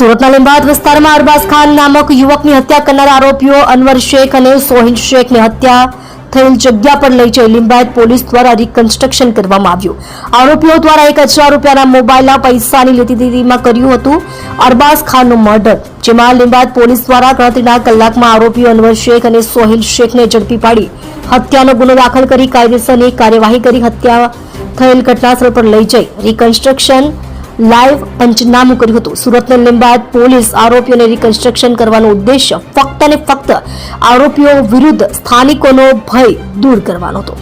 સુરતના લીંબાયત વિસ્તારમાં અરબાઝ ખાન નામક યુવકની હત્યા કરનાર આરોપીઓ અનવર શેખ અને સોહિલ શેખની હત્યા થયેલ જગ્યા પર લઈ જઈ લીંબાયત પોલીસ દ્વારા રિકન્સ્ટ્રક્શન કરવામાં આવ્યું. આરોપીઓ દ્વારા 1000 રૂપિયાના મોબાઈલના પૈસાની લેતીદેતીમાં કર્યું હતું અરબાઝ ખાનનું મર્ડર, જેમાં લીંબાયત પોલીસ દ્વારા ગણતરીના કલાકમાં આરોપીઓ અનવર શેખ અને સોહિલ શેખને ઝડપી પાડી હત્યાનો ગુનો દાખલ કરી કાયદેસરની કાર્યવાહી કરી હત્યા થયેલ ઘટનાસ્થળ પર લઈ જઈ રિકન્સ્ટ્રક્શન લાઈવ પંચનામું કર્યું હતું. સુરતની લીંબાયત પોલીસ આરોપીઓને રિકન્સ્ટ્રક્શન કરવાનો ઉદ્દેશ્ય ફક્ત અને ફક્ત આરોપીઓ વિરુદ્ધ સ્થાનિકોનો ભય દૂર કરવાનો હતો.